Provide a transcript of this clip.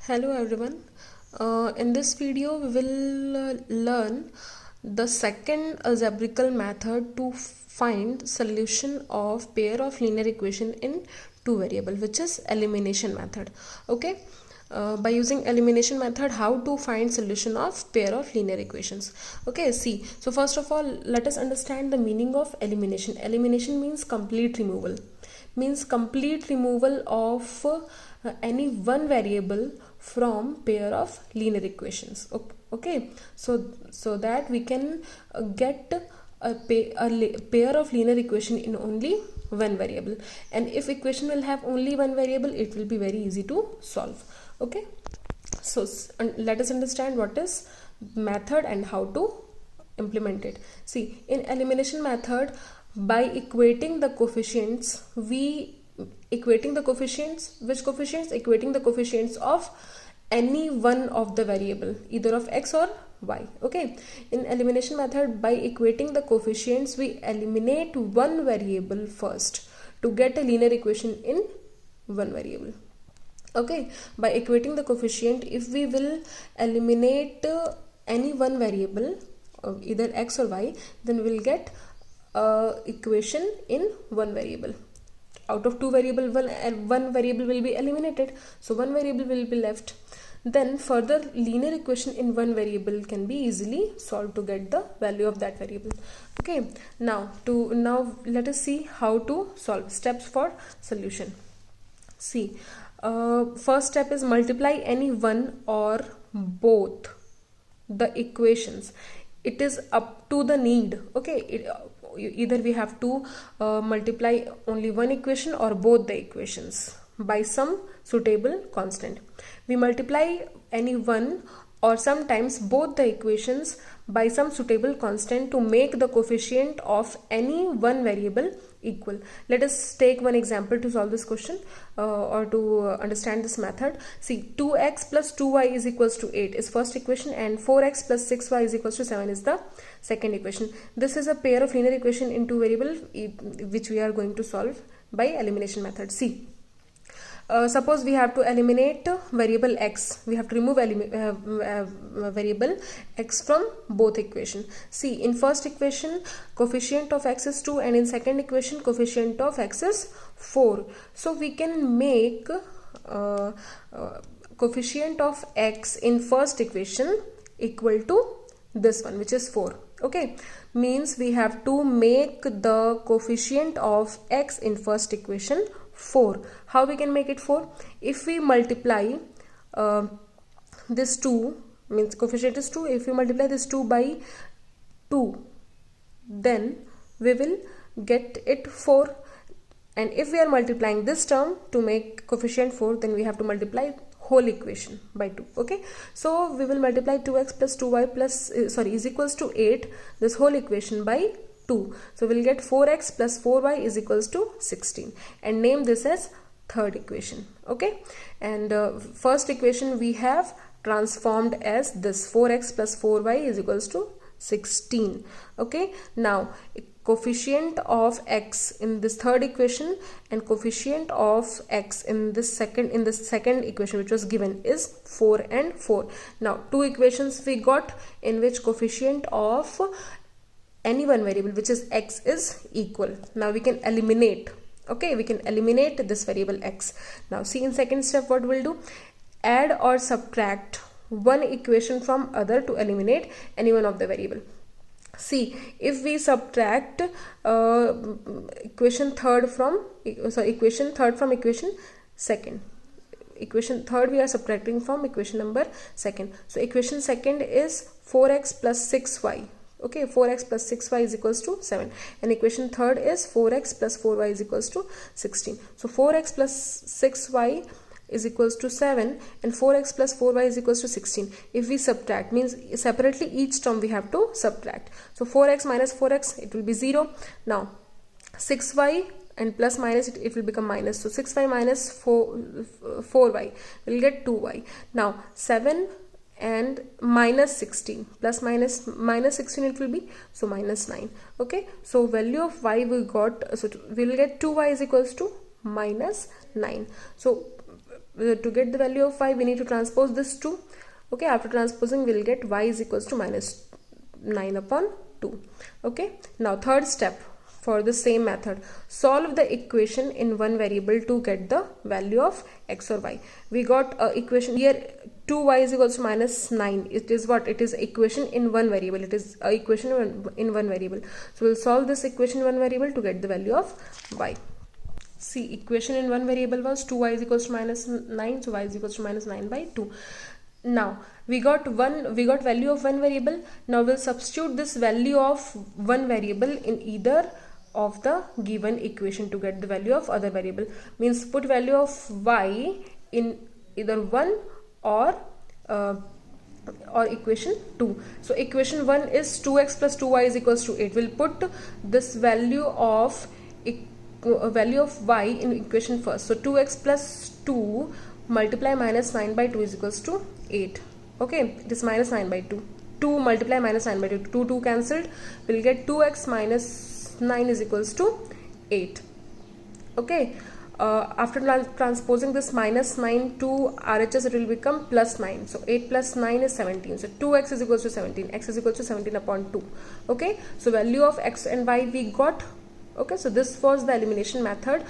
Hello everyone. In this video we will learn the second algebraical method to find solution of pair of linear equation in two variable, which is elimination method. Okay. By using elimination method, how to find solution of pair of linear equations. Okay, see, so first of all let us understand the meaning of elimination. Elimination means complete removal, of any one variable from pair of linear equations. Okay, so that we can get a pair of linear equation in only one variable, and if equation will have only one variable, it will be very easy to solve. Okay, so let us understand what is method and how to implement it. See, in elimination method, by equating the coefficients, equating the coefficients of any one of the variable, either of x or y. Okay, in elimination method, by equating the coefficients, we eliminate one variable first to get a linear equation in one variable. Okay, by equating the coefficient, if we will eliminate any one variable, either x or y, then we will get equation in one variable. Out of two variable, one variable will be eliminated, so one variable will be left. Then further linear equation in one variable can be easily solved to get the value of that variable. Okay, now let us see how to solve. Steps for solution. See, first step is multiply any one or both the equations. It is up to the need. Okay, either we have to multiply only one equation or both the equations by some suitable constant. We multiply any one or sometimes both the equations by some suitable constant to make the coefficient of any one variable equal. Let us take one example to solve this question or to understand this method. See, 2x plus 2y is equals to 8 is first equation, and 4x plus 6y is equals to 7 is the second equation. This is a pair of linear equation in two variable which we are going to solve by elimination method. See, suppose we have to eliminate variable x. We have to remove variable x from both equation. See, in first equation coefficient of x is 2, and in second equation coefficient of x is 4. So we can make coefficient of x in first equation equal to this one, which is 4. Okay, means we have to make the coefficient of x in first equation 4. How we can make it 4? If we multiply this 2, means coefficient is 2, if we multiply this 2 by 2, then we will get it 4. And if we are multiplying this term to make coefficient 4, then we have to multiply whole equation by 2. Okay, so we will multiply 2x plus 2y plus is equals to 8, this whole equation, by 2. So we'll get 4x plus 4y is equals to 16, and name this as third equation. Okay, and first equation we have transformed as this 4x plus 4y is equals to 16. Okay, now coefficient of x in this third equation and coefficient of x in this second equation which was given is 4 and 4. Now two equations we got in which coefficient of any one variable, which is x, is equal. Now we can eliminate. Okay, we can eliminate this variable x. Now see, in second step what we'll do, add or subtract one equation from other to eliminate any one of the variable. See, if we subtract equation third from equation second, equation third we are subtracting from equation number second. So equation second is 4x plus 6y. Okay, 4x plus 6y is equals to 7, and equation third is 4x plus 4y is equals to 16. So 4x plus 6y is equals to 7 and 4x plus 4y is equals to 16. If we subtract, means separately each term we have to subtract. So 4x minus 4x, it will be 0. Now 6y and plus minus, it will become minus. So 6y minus 4y will get 2y. Now 7 and minus 16 plus minus 16 it will be, so minus 9. Okay, so value of y we got, so we will get 2y is equals to minus 9. So to get the value of y, we need to transpose this 2. Okay, after transposing we'll get y is equals to minus 9 upon 2. Okay, now third step for the same method, solve the equation in one variable to get the value of x or y. We got a equation here, 2y is equals to minus 9. It is what? It is equation in one variable. It is a equation in one variable. So we'll solve this equation in one variable to get the value of y. See, equation in one variable was 2y is equals to minus 9, so y is equals to minus 9 by 2. Now we got value of one variable. Now we'll substitute this value of one variable in either of the given equation to get the value of other variable. Means put value of y in either 1 or equation 2. So equation 1 is 2x plus 2y is equals to 8. We'll put this value of y in equation first. So 2x plus 2 multiply minus 9 by 2 is equals to 8. Okay, it is minus 9 by 2. 2 multiply minus 9 by 2. 2 cancelled. We'll get 2x minus 9 is equals to 8. Okay, after transposing this minus 9 to RHS, it will become plus 9. So 8 plus 9 is 17. So 2x is equals to 17. X is equals to 17 upon 2. Okay, so value of x and y we got. Okay, so this was the elimination method.